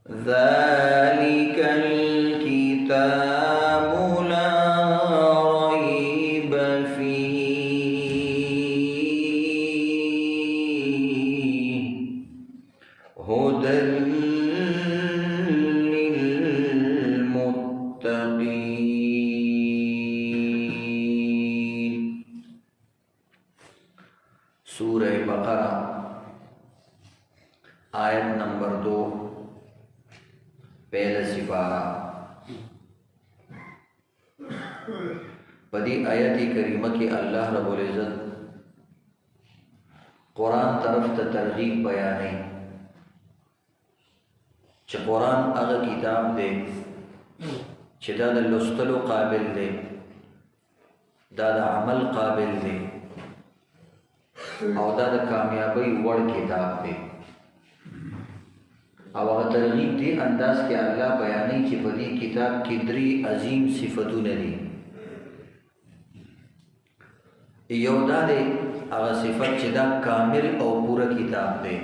ذلك الكتاب لا ريب فيه هدى للمتقين. سورہ بقرہ آیت نمبر 2 پہلا سپارہ. پدی آیت کریمہ کی اللہ رب العزت قرآن طرف تا ترغیب بیانے چه قرآن اغا کتاب دے چه دا دا لستلو قابل دے دا دا عمل قابل دے او دا دا کامیابی وڑ کتاب دے. او هغه ترغیب دی انداز کې الله بیانې چې په دې کتاب کې درې عظیم صفتونه دي. یو دا دی هغه صفت چې دا کامل او پوره کتاب دی،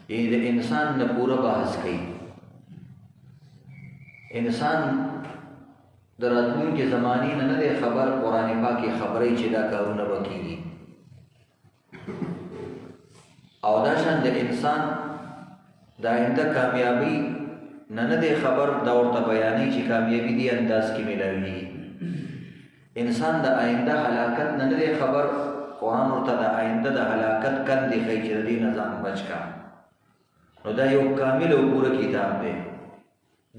یعنی د انسان نه پوره بحث کوي. انسان د راتلونکي زمانې نه نه دی خبر، قرآن پاک کې خبرې چې دا کارونه به کېږي. او دا شان د انسان دا آئندہ کامیابی نه دی خبر، دا ورته بیانې چې کامیابی دی انداز کې ملاوي. انسان د آئندہ هلاکت نه دی خبر، قرآن ورته د آئندہ د هلاکت کندې ښیي چې د دې نه ځان بچ کا. نو دا یو کامل او پوره کتاب دی.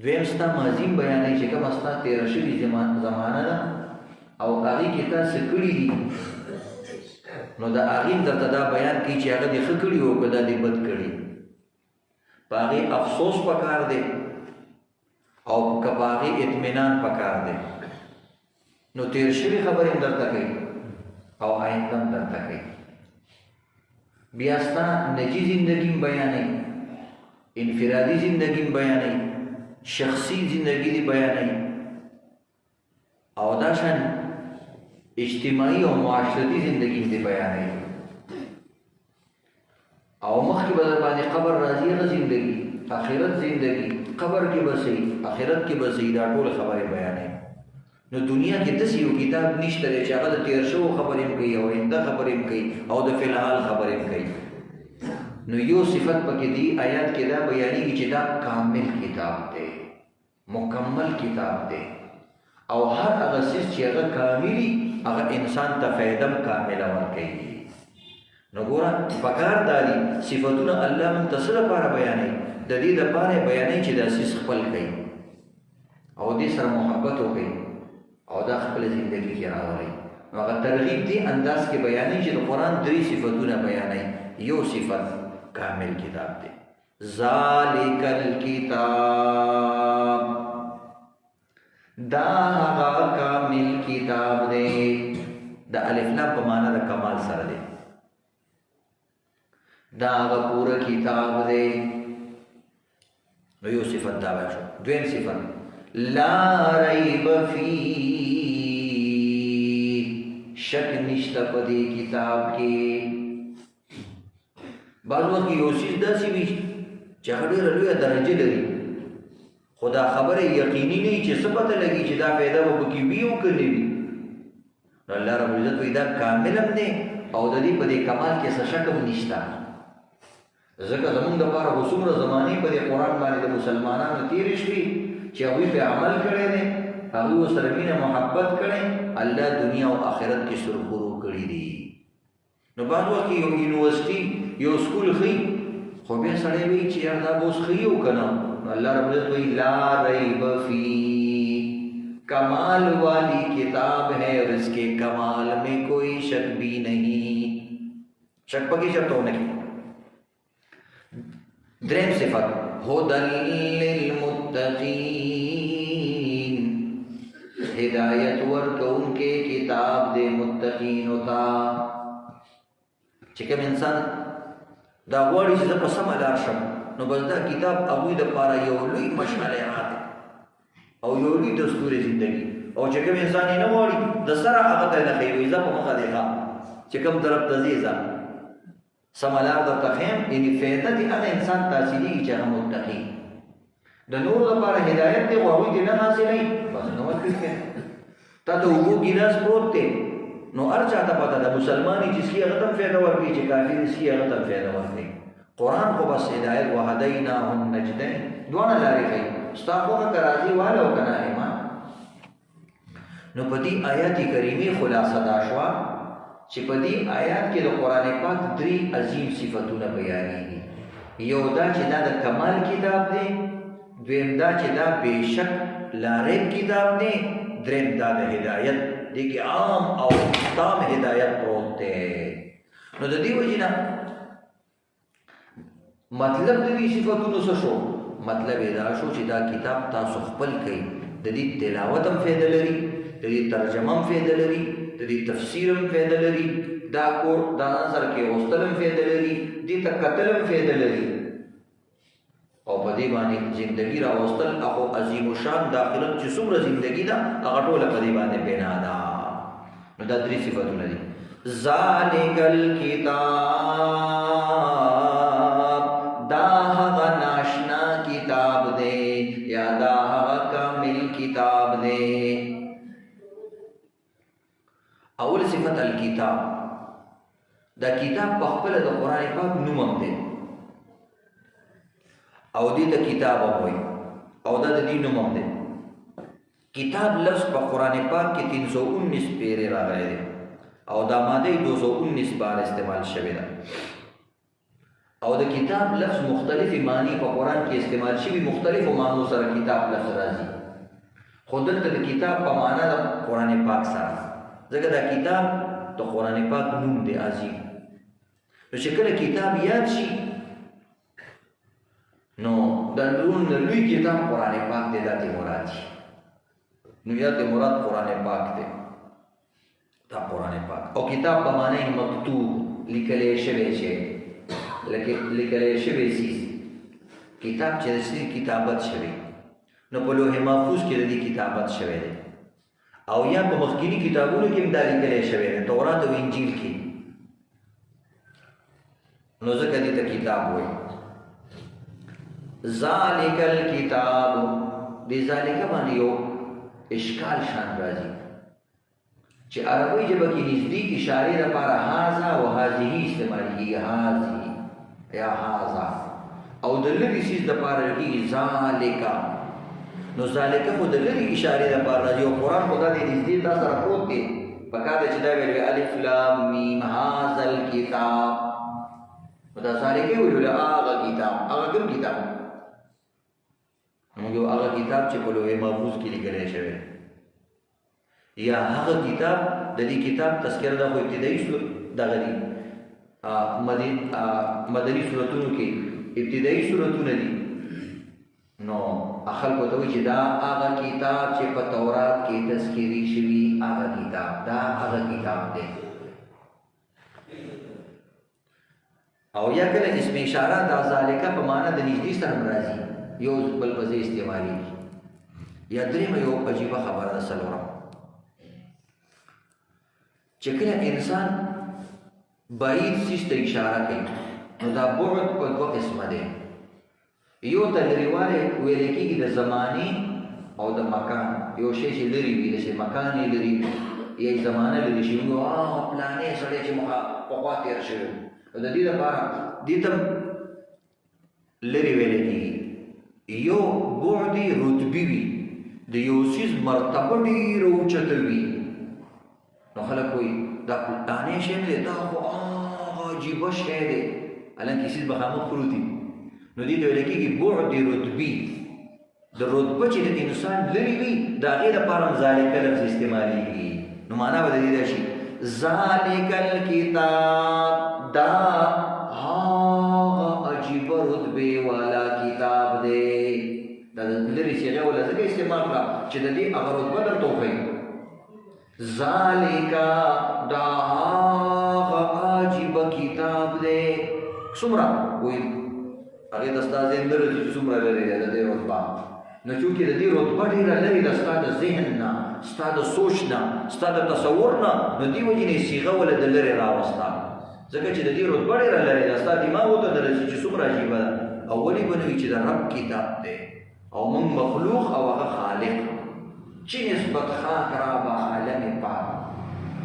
دویم ستا ماضیم بیانې چې کومه ستا تېره شوې زمانه ده او هغې کې تا څه کړي دي، نو د هغې درته دا بیان کوي چې هغه دې ښه کړي او که دا دې بد کړي. پاغی افسوس پکار دے او کپاغی اطمینان پکار دے. نو تیر شوی خبریں درتا کئی او آئندم درتا کئی. بیاستا نجی زندگیم بیانی، انفرادی زندگیم بیانی، شخصی زندگی دی بیانی، او داشن اجتماعی و معاشرتی زندگیم دی بیانی. او مخی بدر باندې قبر راځي، هغه زندگی، آخرت زندگی، قبر کې بسې آخرت کې بسې، دا ټول خبرې بیانې. نو دنیا کې داسې یو کتاب نشته دی چې هغه د تیر شوو خبرې هم کوي او آینده خبرې هم کوي او د فلحال خبرې هم کوي. نو یو صفت پکې دی آیات کې دا بیانېږي چې دا کامل کتاب دی، مکمل کتاب دی. او هر هغه څیز چې هغه کاملي هغه انسان ته فایده کامله ورکوي. نو ګوره پکار داري صفتونه الله موږ ته څه لپاره بیانوي؟ د دې دپاره یې بیانوي چې دا څیز خپل کوي او دې سره محبت وکړي او دا خپله زندګي کې راولئ. نو هغه ترغیب دې انداز کې بیانوي چې د قرآن درې صفتونه بیانوي. یو صفت کامل کتاب دی، ذالک الکتاب، دا هغه کامل کتاب دی. د الف لام په معنا د کمال سره دی. دا هغه پوره کتاب دی. نو یو صفت دا شو. دویم صفت لا ریب فیه، شک نشته په دې کتاب کې. بعض وخت یو څیز داسې وي چې هغه ډېره لویه درجه لري، خو دا خبره یقیني نه وي چې څه پته لګي چې دا فایده به پکې وي او که نه وي. نو الله رب العزت وایي دا کامل هم دی او د دې په دې کمال کې څه شک هم نشته. ځکه زمونږ دپاره خو څومره زمانې په دې قرآن باندې د مسلمانانو تېرې شوي چې هغوی پرې عمل کړی دی، هغوی ورسره مینه محبت کړی، الله دنیا او آخرت کې سرخورو کړي دي. نو بعض وخت یو یونیورسټي یو سکول ښیي خو بیا سړی وایي چې یار دا به اوس ښیي او که نه. نو الله رب العزت وایي لا ریب فیه، کمال والی کتاب ہے اور اس کے کمال میں کوئی شک بھی نہیں. شک پکې شرط ہونے کی. دریم صفت هدى للمتقین، ہدایت ورکون کے کتاب دے متقین ہوتا. چې کوم انسان دا غواړي چې زه په سمه لار شم، نو بس دا کتاب هغوی دپاره یو لوی مشعله او یو لوی دستور زندگی. او چې کوم انسان یې نه غواړي د سره هغه ته نه ښیي، وایي ځه په مخه دی ښه، چې کوم طرف ته ځې ځه، سمه لار درته ښیم یعنې فایده دې هغه انسان ته حاصلېږي چې هغه متقي د نور لپاره هدایت دی خو هغوی دې نه حاصلوي بس نو ورکړي تا ته اوبو ګیلاس پروت دی نو هر چا ته پته ده مسلمان چې څښي هغه ته هم فایده ورکړي چې کافر څښي هغه ته هم فایده ورکړي قرآن خو بس هدایت وهدیناه النجدین دواړه لارې ښیي ستا خوښه که راضي واله او که ناایمان نو په دې آیات کریمې خلاصه دا شوه چې په دې آیات کې د قرآن پاک 3 عظیم صفتونه بیانېږي یو دا چې دا د کمال کتاب دی دویم دا چې دا بېشک لاریب کتاب دی دریم دا د هدایت دی کې عام او تام هدایت پروت دی نو د دې وجې نه مطلب د دې صفتونو څه شو مطلب یې دا شو چې دا کتاب تاسو خپل کوي د دې تلاوت هم فایده لري د دې ترجمه هم فایده لري د دې تفسیر هم فایده لري دا کور دا نظر کې اوستل هم فایده لري دې ته کتل هم فایده لري او په دې باندې زندگی را اوستل هغه عظیم الشان داخلت چې څومره زندگی ده هغه ټوله په دې باندې بنا ده نو دا 3 صفاتونه دي ذالک الکتاب دا هغه ناشنا کتاب دی یا دا هغه کامل کتاب دی اول صفت الکتاب دا کتاب په خپل د قرآن پاک نوم هم دی او دې ته کتاب هم وایي او دا د دې نوم هم دی کتاب لفظ په قرآن پاک کې 319 پیرې راغلی دی او دا ماده 219 بار استعمال شوې ده او د کتاب لفظ مختلفې معنی په قرآن کې استعمال شوي مختلفو معنو سره کتاب لفظ راځي خو دلته د کتاب په معنا د قرآن پاک سره ځکه دا کتاب د قرآن پاک نوم دی عظیم نو چې کله کتاب یاد شي نو د لوی کتاب قرآن پاک دی دا ته مراد شي نو یا ته مراد قرآن پاک دی دا قرآن پاک او کتاب په معنی مکتوب لیکلی شوی شی لیکلی شوی سیز کتاب چې د کتابت شوی نو په لوح محفوظ کې د دې کتابت شوی دی او یا په مخکینی کتابونو کې هم دا لیکلی شوی دی تورات او انجیل کې نو ځکه دې ته کتاب وایي ذالک الکتاب دې ذالک باندې یو اشکال شان راځي چې عربی ژبه کې نږدې اشارې لپاره هاذا او هذه استعمالېږي هذه یا هاذا او د لرې څیز لپاره کېږي ذالک نو ذالک خو د لرې اشارې لپاره راځي او قرآن خدا دې نږدې تا سره پروت دی پکار دی چې دا ویل الف لام میم هاذا الکتاب نو دا ذالک ویل هغه کتاب هغه کوم کتاب موږ هغه کتاب چې په لوح محفوظ کې لیکل شوی یا هغه کتاب د دې کتاب تذکرہ د ابتدایي صورت دغه دي مدني صورتونو کې ابتدایي صورتونه دي نو خلکو ته وایي چې دا هغه کتاب چې په تورات کې تذکری شوی هغه کتاب دا هغه کتاب دی او یا کله اسم اشاره دا ذالک په معنا د نږدې سره راځي یو بل په ځای استعمالي یا درېم یو عجیبه خبره ده څلورم چې کله انسان بعید څیز ته اشاره کوي نو دا بعد په دوه قسمه دی یو ته لرېوالی ویل کېږي د زمانې او د مکان یو شی چې لرې وي داسې مکان یې لرې وي یا یې زمانه لرې شي موږ پلانې سړی چې پخوا تېر شوی د دې لپاره دې ته لرې ویلی کېږي یو بعد رتبي وي د یو څیز مرتبه ډېره اوچته وي نو خلک وایي دا پلانې شی نه دی دا خو هغه عجیبه شی دی حالانکې څیز مخامخ پروت وي نو دې ته ویل کېږي بعد رتبي د رتبه چې د انسان لرې وي د هغې لپاره هم ذالک لفظ استعمالېږي نو معنا به د دې راشي ذالک الکتاب دا هغه عجیبه رتبې والا کتاب دی دا د لرې صیغه ولا ځکه استعمال کړه چې د دې هغه رتبه درته وښیي ذالک دا هغه عجیبه کتاب دی څومره وایي هغې د ستا ذهن نه راځي چې څومره لرې دی د دې رتبه نو چونکې د دې رتبه ډېره لرې ده ستا د ذهن نه ستا د سوچ نه ستا د تصور نه نو دې وجې نه یې صیغه وله د لرې راوسته ځکه چې د دې رتبه ډېره لرې ده ستا دماغ ورته نه رسي چې څومره عجیبه ده او ولې به نه وي چې د رب کتاب دی او موږ مخلوق او هغه خالق چې نسبت خاک را به عالم پاک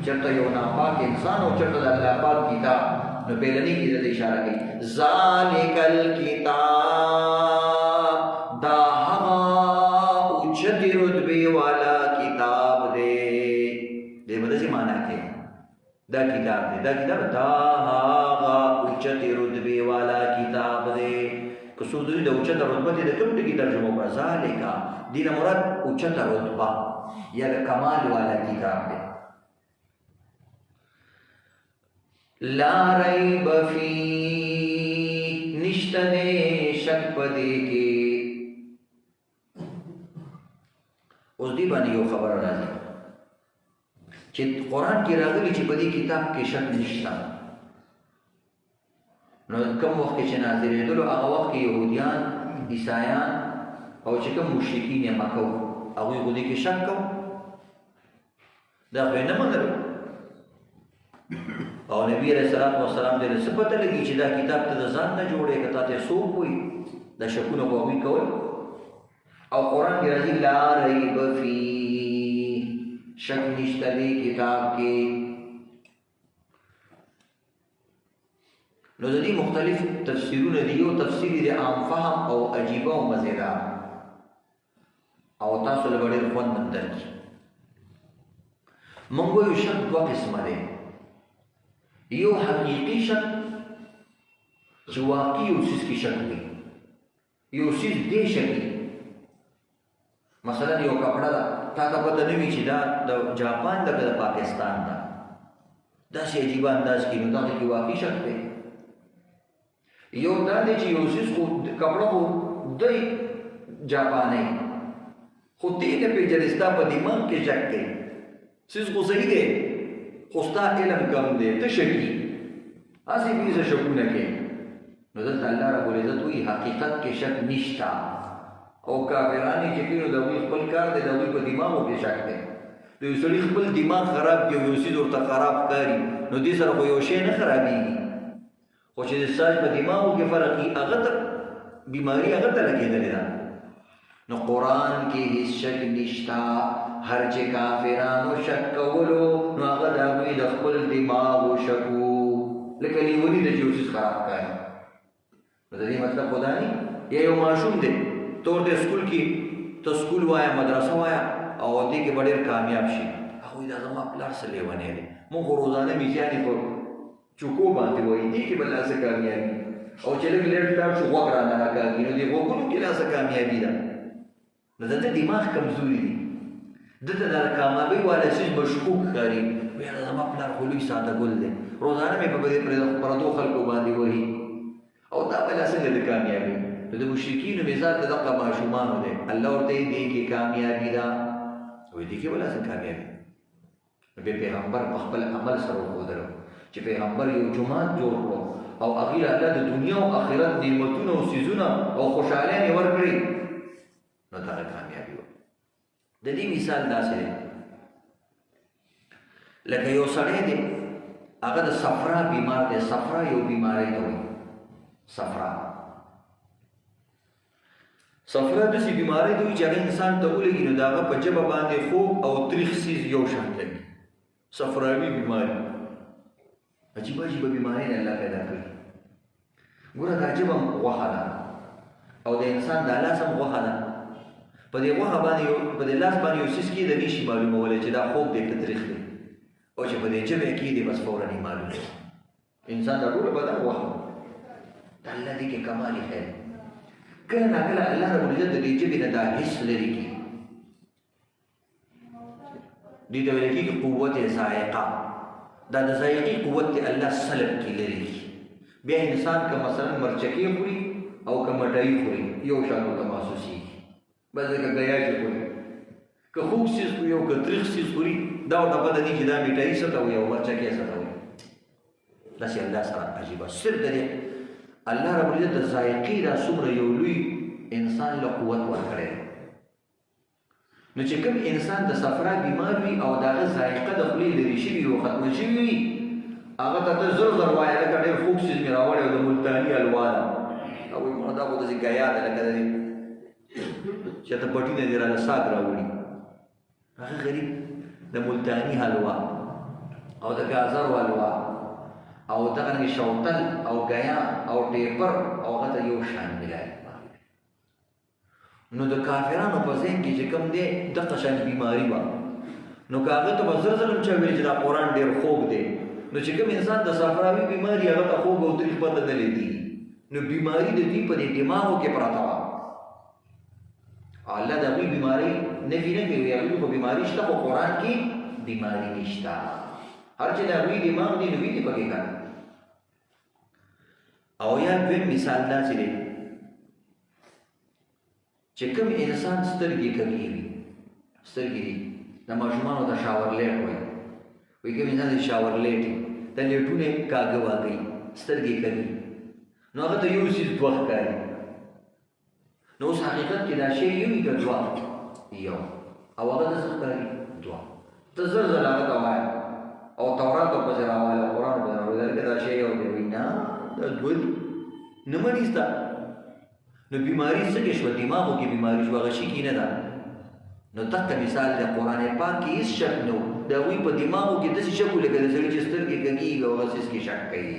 چېرته یو ناپاک انسان او چېرته د الله پاک کتاب نو پهلني کې د اشاره کوي ذالک الکتاب دا هغه اوچتې رتبې والا کتاب دی دې به داسې معنا کوي دا کتاب دی دا کتاب دا هغه اوچتې رتبې والا کتاب دی که څوک دوی د اوچته رتبه دې د کوم ټکي ترجمه وکړه ذالکه دې نه مراد اوچته رتبه یا د کمال والا کتاب دی لا ریب فی نشتنے شک پدے کے اس دی باندې یو خبر راځي چې قرآن کې راغلي چې په دې کتاب کې شک نشته نو کوم وخت چې نازلېدلو هغه وخت کې يهوديان عیسایان او چې کوم مشرکین مکه هغوی په دې کې شک کوي دا خو نه منل او نبی علیہ السلام دې څه پته لګي چې دا کتاب ته ځان نه جوړې کته ته څوک وي دا شکونه کوي کول او قرآن کې راځي لا ریب فی شک نشته دې کتاب کې نو د دې مختلف تفسیرونه دي یو تفسیر دی عام فهم او عجیبه او مزیدار او تاسو له ډېر خوند مندل مونږ یو شک دوه قسمه دي یو حقیقی شک چې واقعي یو څیز کې شک دی یو څیز دی شک دی مثلا یو کپڑا ده تا ته پته نه وي چې دا د جاپان ده که د پاکستان ده داسې عجیبه انداز کې نو دا کې واقعي شک دی یو دا دی چې یو څیز خو کپڑا خو دی جاپانی خو دې نه پېژنې ستا په دماغ کې شک دی څیز خو صحیح دی خو ستا علم کم دی ته شکي هسې پېزه شکونه کې نو دلته الله رب العزت وایي حقیقت کې شک نشته او کافرانې چې کوي نو د هغوی خپل کار دی د هغوی په دماغو کې شک دی د یو سړي خپل دماغ خراب کړي او یو څیز ورته خراب ښکاري نو دې سره خو یو شی نه خرابېږي خو چې د ساج په دماغو کې فرق وي هغه ته بیماري هغه ته لګېدلې ده نو قرآن کې هیڅ شک نشته هر چې کافرانو شک کولو نو هغه د هغوی د خپل دماغو شکو لکه لیوني د چې یو څیز خراب ښکاري نو د دې مطلب خو دا نه یا یو ماشوم دی ته ورته سکول کې ته سکول وایه مدرسه وایه او دې کې به ډېر کامیاب شي هغوی دا زما پلار څه لیونی دی مونږ خو روزانه میزیانې په چوکو باندې وایي دې کې به لا څه کامیابي او چې لږ لیټ لاړ شو غوږ رانه راکاږي نو دې غوږونو کې لا څه کامیابي ده نو دلته دماغ کمزوري دي دلته د کامیابۍ والا څیز مشکوک ښکاري یاره زما پلار خو لوی ساده ګل دی روزانه مې په پردو خلکو باندې وایي او دا به لا څنګه د کامیابي نو د مشرکینو مثال د دغه ماشومانو دی الله ورته یې دې کې کامیابي ده وایي دې کې به لا څه کامیابي نو بیا پیغمبر په خپل عمل سره وښودلو چې پیغمبر یو جومات جوړ کړو او هغې له الله د دنیا او آخرت نعمتونه او څیزونه او خوشحالیانې ورکړي نو دغه کامیابي وه د دې مثال داسې دی لکه یو سړی دی هغه د صفرا بیمار دی صفرا یو بیماری ته وایي صفرا داسې بیماری ته وایي چې هغه انسان ته ولګي نو د هغه په ژبه باندې خوږ او تریخ څیز یو شان کوي صفراوي بیماري عجیبه عجیبه بیماری نه الله پیدا کړي ګوره دا ژبه غوښه ده او د انسان دا لاس هم غوښه ده په دې غوښه باندې په دې لاس باندې یو څیز کېده نه شي معلومولی چې دا خوږ دی که تریخ دی او چې په دې ژبه یې کېدې بس فورا یې معلوم انسان دا ټوله بدن غوښه د الله دې کې کمال خیر کله ناکله الله رب العزت د دې ژبې نه دا حس لرې کړي دې ته ویل کېږي قوت ذائقه دا د ذائقې قوت دی الله سلب کې لرې کړي بیا انسان که مثلا مرچکې خوري او که مټایي خوري یو شان ورته محسوسېږي بس لکه ګیا چې خوري که خوږ څیز خوري او که تریخ څیز خوري دا ورته پته نه چې دا میټایي څه ته وایي او مرچکې څه ته وایي داسې الله سره عجیبه صرف د دې الله رب العزت د ذائقې دا څومره یو لوی انسان له قوت ورکړی نو چې کوم انسان د صفرا بیمار وي او د هغه ذائقه د خولې لرې شوي او ختمه شوي وي هغه ته ته زر زر وایه لکه ډېر خوږ څیز مې راوړی و د ملتاني حلوا ده هغوی مړه دا خو داسې ګیا ده لکه چې ته پټي نه دې راله ساګ راوړي هغه غریب د ملتاني حلوا او د ګازرو حلوا او دغه رنګې شوتل او ګیا او ټیپر او هغه ته یو شان ملایي نو د کافرانو په ذهن کې چې کوم دی دغه شان بیماري وه نو که هغه ته به زر زر هم چا ویل چې دا قرآن ډېر خوږ دی نو چې کوم انسان د صفراوي بیماري هغه ته خوږ او تریخ پته نه لیدي نو بیماري د دوی په دې دماغو کې پرته وه الله د هغوی بیماري نفي نه کوي هغوی په بیماري شته خو قرآن کې بیماري نشته هر چې د هغوی دماغ دی نو وي دې پکې که او یا دویم مثال داسې دی چې کوم انسان سترګې کږې وي سترګې دي د ماشومانو ته شاورلیټ وایي وایي کوم انسان شاورلیټ د لیټونه کاږه واګي سترګې کږې نو هغه ته یو څیز دوه ښکاري نو اوس حقیقت کې دا شی یو که دوه یو او هغه ته څه ښکاري دوه ته زر زر هغه ته وایه او تورات ورپسې راوایه قرآن ورپسې راوایه دلته دا شی یو دی وایي نه دا دوه دي نه مني ستا نو بیماری څنګه شوه دماغو کې بیماری شوه هغه شي کې نه ده نو دغه مثال د قرآن پاک کې هېڅ شک نه و د هغوی په دماغو کې داسې شک و لکه د سړي چې سترګې کږېږي او هغه څیز کې شک کوي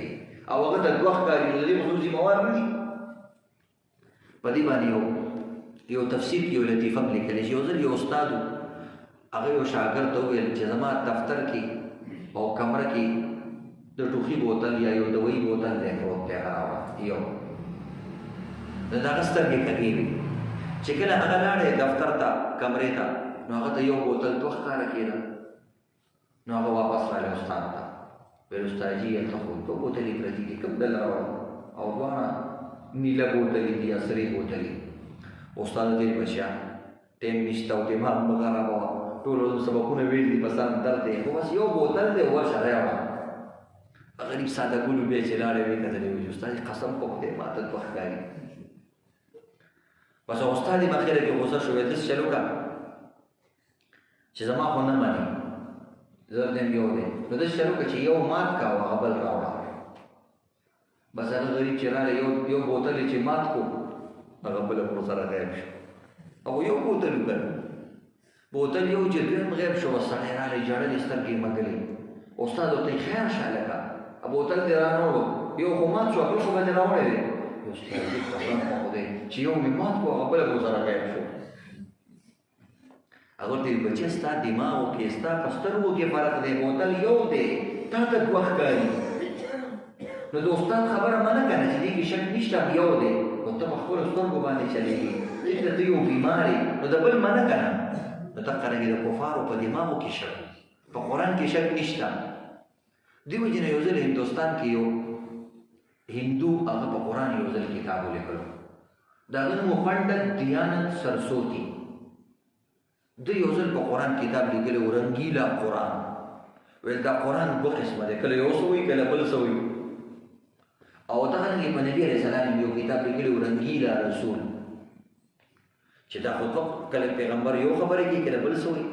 او هغه ته دوه ښکاري نو د دې خصوصي مواد نه دي په دې باندې یو تفسیر کې یو لطیفه هم لیکلی چې یو ځل یو استاد و هغه یو شاګرد ته وویل چې زما دفتر کې او کمره کې د ټوخي بوتل یا یو دوایي بوتل دی پروت دی هغه راوړه یو د هغه سترګې کږې وي چې کله هغه لاړې دفتر ته کمرې ته نو هغه ته یو بوتل دوه ښکاره کېده نو هغه واپس راغلی استاد ته ویل استاد جي هلته خو دوه بوتلې پرتې دي کوم دل راوړم او دواړه نیله بوتلې دي یا سرې بوتلې استاد ته ویل بچیا ټیم نشته او دماغ مه خرابوه ټول سبقونه ویل دي په سر درد دی خو بس یو بوتل دی ورشه راوړه غریب ساده ګلو بیا چې لاړې ویې کتلې وایي استاد قسم په خدای ماته دوه ښکاري بس استاد یې بخیره کې غوسه شو ویل داسې چل وکړه چې زما خو نه منې زه دیم یو دی نو داسې چل وکړه چې یو مات کا او هغه بل راوړه بس هغه غریب چې راغی یو بوتل یې چې مات کړو هغه بله پر سره غیب شو او یو بوتل وکړ بوتل یو چې دویم غیب شو بس سړی راغی ژړل یې سترګې یې مږلې استاد ورته یې خیر شه هلکه بوتل دې رانوړو یو خو مات شو بل خو به دې راوړی دی استاد دې قسم په خدای چې یو مې مات کړو هغه بله پر سره غیب شو هغه ورته ویل بچیه ستا دماغو کې ستا په سترګو کې فرق دی بوتل یو دی تا ته دوه ښکاري نو د استاد خبره منه که نه چې دې کې شک نشته یو دی خو ته په خپلو سترګو باندې چلېږي دلته ته یو بیمار یې نو د بل منه که نه نو دقه رنګې د کفارو په دماغو کې شک په قرآن کې شک نشته دې وجې نه یو ځل هندوستان کې یو هندو هغه په قرآن یو ځل کتاب ولیکلو د هغه نوم پنډت دیانت سرسوتی ده یو ځل په قرآن کتاب لیکلی و رنګیلا قرآن ویل دا قرآن دوه قسمه دی کله یو څه وایي کله بل څه وایي او دغه رنګې په نبي علیه السلام یو کتاب لیکلی و رنګیلا رسول چې دا خو کله پیغمبر یو خبره کوي کله بل څه وایي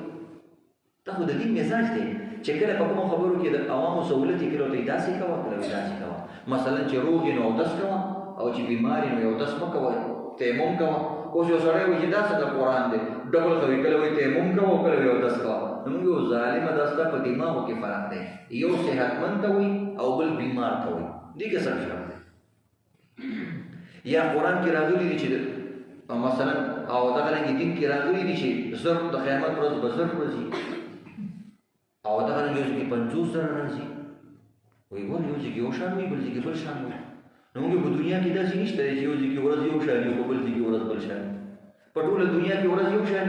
دا خو د دین مزاج دی چې کله په کومو خبرو کې د عوامو سهولت یې کله ورته یې داسې کوه کله یې داسې کوه مثلا چې روغ یې نو اودس کوه او چې بیمار یې نو اودس مه کوه تیمم کوه اوس یو سړی وایي چې دا څه د قرآن دی ډبل کوي کله وایي تیمم کوه کله وایي اودس کوه نو موږ یو ظالمه دا ستا په دماغو کې فرق دی یو صحتمند ته وایي او بل بیمار ته وایي دې کې څه فرق دی یا قرآن کې راغلي دي چې مثلا او دغه رنګې دین کې راغلي دي چې زر د قیامت ورځ به زر راځي او دغه رنګ یو ځای کې 50 زره راځي وایي ولې یو ځای کې یو شان وي بل ځای کې بل شان وي نو موږ په دنیا کې داسې نشته چې یو ځای کې ورځ یو شان وي په بل ځای کې ورځ بل شان په ټوله دنیا کې ورځ یو شان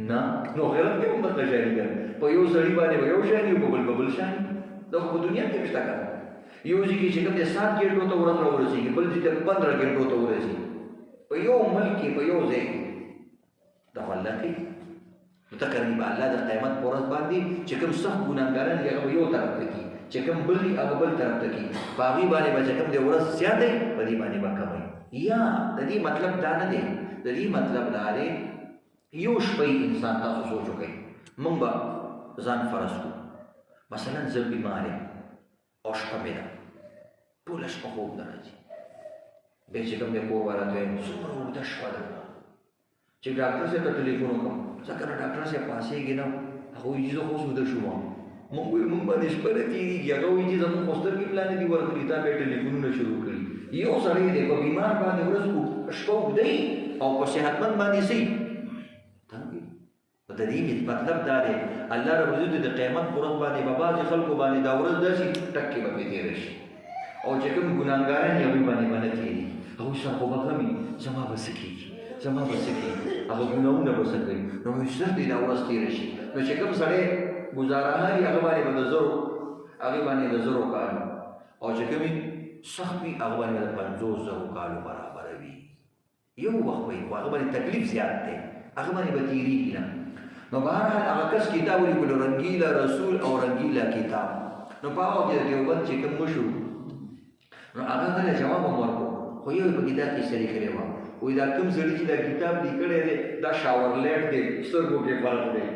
نه نو غیرت کې هم دغه شان دي په یو سړي باندې به یو شان وي په بل به بل شان دا په دنیا کې نشته کار یو ځای کې چې کوم د 7 ګنټو ته ورځ راورسېږي بل ځای ته 15 ګنټو ته ورسېږي په یو ملک کې په یو ځای کې دا الله کوي نو تقریبا الله د قیامت پر ورځ باندې چې کوم سخت ګناهګاران دي هغه یو طرف ته کي چې کوم بل دي هغه بل طرف ته کي په هغې باندې به چې کوم د ورځ زیات دی په دې باندې به کم وي یا د دې مطلب دا نه دی د دې مطلب دا دی یو شپی انسان تاسو سوچ وکړئ موږ به ځان فرض کړو مثلا زه بیمار یم او شپه مې ده ټوله شپه خوب نه راځي بیا چې کوم دی کور والا ته وایم څومره اوږده شپه ده چې ډاکټر صاحب ته ټلیفون وکړم ځکه نه ډاکټر صاحب پاسېږي نه هغه وایي چې زه خو اوس ویده شوم موږ وایو موږ باندې شپه نه تېرېږي هغه وایي چې زموږ خو سترګې ملا نه دي ورغلي تا بیا ټلیفونونه شروع کړي یو سړی دی په بیمار باندې ورځ شپه اوږدوي او په صحتمند باندې صحیح د دې مطلب دا دی الله رب العزت د قیامت پر ورځ باندې به بعضې خلکو باندې دا ورځ داسې ټکې به پرې تېره شي او چې کوم ګناهګاران یې هغوی باندې به نه تېرېږي هغوی سره خو به غم وي زما به څه کېږي زما به څه کېږي هغه ګناهونه به څه کوي نو ژر دې دا ورځ تېره شي نو چې کوم سړی ګزارهار وي هغه باندې به د زرو هغې باندې د زرو کالو او چې کومې سخت وي هغه باندې به د 50,000 کالو برابره وي یو وخت به خو هغه باندې تکلیف زیات دی هغه باندې به تېرېږي نه نو بهرحال هغه کس کتاب ولیکلو رنګیله رسول او رنګیله کتاب نو په هغه کې د دیوبند چې کوم مشر نو هغه کله جواب هم ورکړو خو یو په کتاب کې شریک کړی وه وایي دا کوم سړي چې دا کتاب لیکلی دی دا شاورلیټ دی سترګو کې فرق دی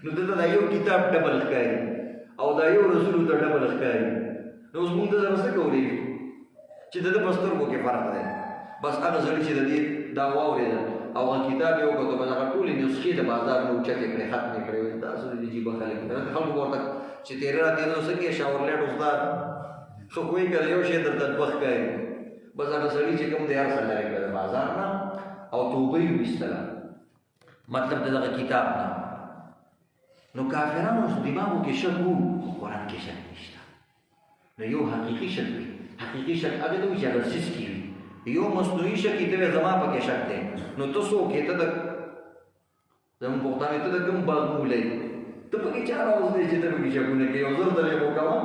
نو دلته دا یو کتاب ډبل ښکاري او دا یو رسول ته ډبل ښکاري نو اوس مونږ ته سره څه کولی شو چې د ده په سترګو کې فرق دی بس هغه سړي چې د دې دا واورېده او هغه کتاب یې وکړو بس هغه ټولې نسخې د بازار نه اوچتې کړې ختمې کړې وایي تاسو د جیبه خلک خلکو ورته چې تېره راتېره نو څنګه یې شاورلیټ استاد خو کوی که یو شی درته دوه ښکاري بس هغه سړي چې کوم دی هر څه لرې کړه د بازار نه او توبه یې ویستله مطلب د دغه کتاب نه نو کافرانو دماغو کې شک وو خو قرآن کې شک نشته نو یو حقیقي شک وي حقیقي شک هغه ته وایي چې هغه څیز کې وي یو مصنوعي شک ته وایي زما پکې شک دی نو ته څوک یې ته د زموږ پښتانه ته د کوم باغ مولی ته پکې چا راوځې چې ته پکې شکونه کوې یو زر درې به وکړه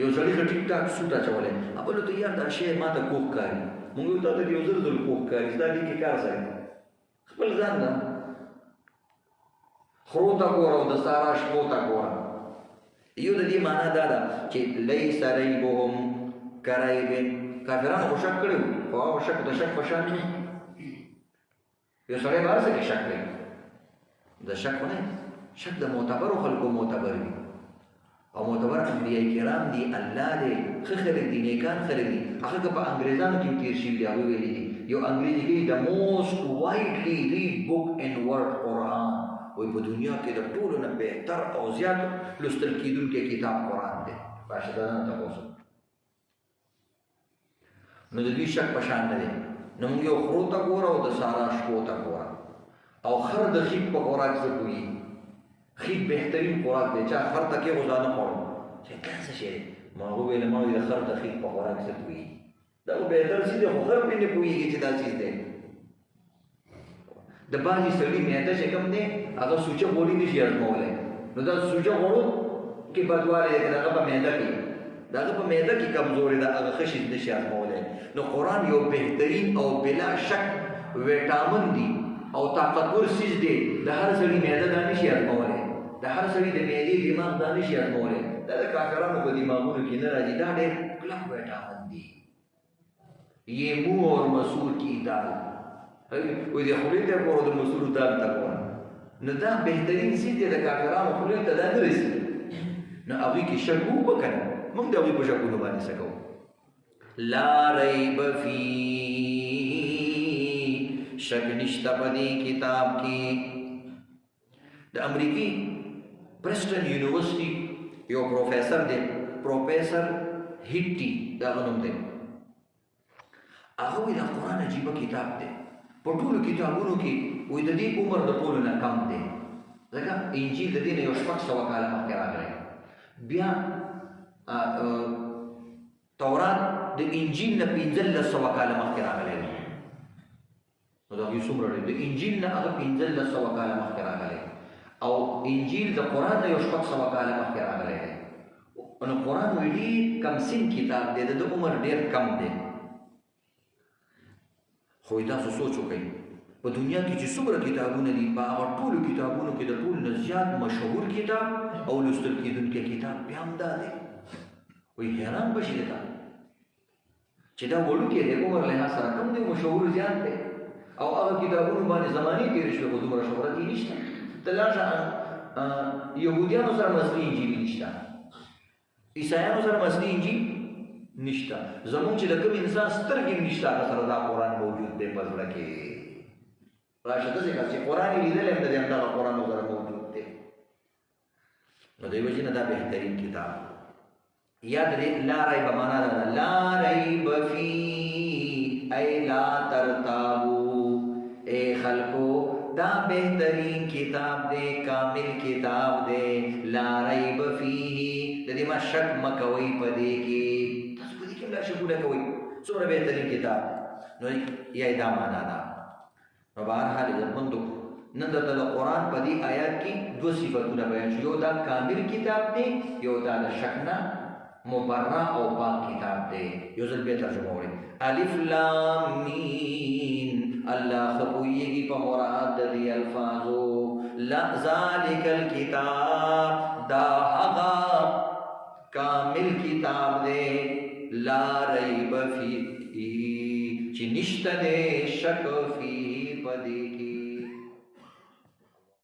یو سړي ښه ټیک ټاک سوټ اچولی بل ته یار دا شی ما ته کوږ ښکاري مونږ وایو تا ته یو زر ځل کوږ ښکاري ستا دې کې کار سړی خپل ځان ده خرو ته ګوره او د سارا شپو ته ګوره یو د دې معنا دا ده چې لیس ریبهم کریب کافرانو خو شک کړی خو هغه شک د شک په شان نه یو سړی به هر څه کې شک کوي د شک خو نه شک د معتبرو خلکو معتبر وي او معتبر انبیاء کرام دي الله دی ښه خلک دي نیکان خلک دي هغه که په انګریزانو کې تېر شوي دي هغوی ویلي دي یو انګریزي کې د موسټ وایډلی ریډ بک ان ورډ قرآن وایي په دنیا کې د ټولو نه بهتر او زیات لوستل کېدونکی کتاب قرآن دی راشدانه تپوس نو د دوی شک په شان نه دی نو موږ یو خرو ته ګوره او د سارا شپو ته ګوره او خر د خیک په خوراک څه پوهېږي خیک بهترین خوراک دی چا خر ته کې غذا نه خوړو چې دا څه شی دی ما وویل ما وایي د خر د خیک په خوراک څه پوهېږي دا خو بهتر څیز دی خو خر پرې نه پوهېږي چې دا څیز دی د بعضې سړي معده چې کوم دی هغه سوچه غوړي نه شي ازمولی نو دا سوچه غوړو کې بدوالی دی که د هغه په معده کې د هغه په معده کې کمزوري ده هغه ښه شي نه شي ازمولی نو قرآن یو بهترین او بلا شک ویټامن دی او طاقتور څیز دی د هر سړي معده دا نه شي ازمولی د هر سړي د معدې دماغ دا نه شي ازمولی دا د کافرانو په دماغونو کې نه راځي دا ډېر کلک ویټامن دی یہ منہ اور مسور کی دال وی دی خولې ته ګوره د مسورو دال ته ګوره نو دا بهترین څیز دی د کافرانو خولې ته دا نه رسي نو هغوی کې شک وکړه که نه موږ د هغوی په شکونو باندې څه کوو لا ریب فی شک نشته په دې کتاب کې د امریکې پرسټن یونیورسټي یو پروفیسر دی پروفیسر هیټي دا هغه نوم دی هغه وایي دا قرآن عجیبه کتاب دی په ټولو کتابونو کې وایي د دې عمر د ټولو نه کم دی ځکه انجیل د دې نه یو 600 کاله مخکې راغلی بیا تورات د انجیل نه 1500 کاله مخکې راغلی دی نو دا هغوی څومره دی د انجیل نه هغه 1500 کاله مخکې راغلی او انجیل د قرآن نه یو 600 کاله مخکې راغلی دی نو قرآن وایي ډېر کم سن کتاب دی د ده عمر ډېر کم دی خو تاسو سوچ وکړئ په دنیا کې چې څومره کتابونه دي په هغه ټولو کتابونو کې د ټول نه زیات مشهور کتاب او لوستل کېدونکی کتاب بیا هم دا دی وایي حیران به شي درته چې دا وړوکی دی عمر لحاظ سره کم دی مشهور زیات دی او هغه کتابونو باندې زمانې تېرې شوې خو دومره شهرت یې نشته ته لاړ شه یهودیانو سره مصري انجیل نشته عیسایانو سره مصنوعي انجیل نشته، زمونږ چې د کوم انسان سترګې نشته هغه سره دا قرآن موجود دی په زړه کې. راشه داسې کار چې قرآن یې لیدلی هم د دې همدغه قرآن سره موجود دی. نو دی وجې نه دا بهترین کتاب. یاد دې لا ریب معنا ده لا ریب فی ای لا ترتابو. اے خلقو دا بہترین کتاب دے، کامل کتاب دے، لا ریب فیہ، دا ما شک مکوئی پدے کی، تاسو پدے کم لا شکو نہ کوئی، سورہ بہترین کتاب نو یہ دا مانا دا. نو بہرحال عزت مندو نن دا قرآن پدی آیات کی دو صفتونه بیان شو، یو دا کامل کتاب دے، یو دا شکنا مبرع او پاک کتاب دے. یو ځل به ترجمه وړي الف لام میم اللہ خپویگی پا مراد دی الفاظو ذالک الکتاب دا حقا کامل کتاب دے لا ریب فی چی نشت دے شک فی پدی کی.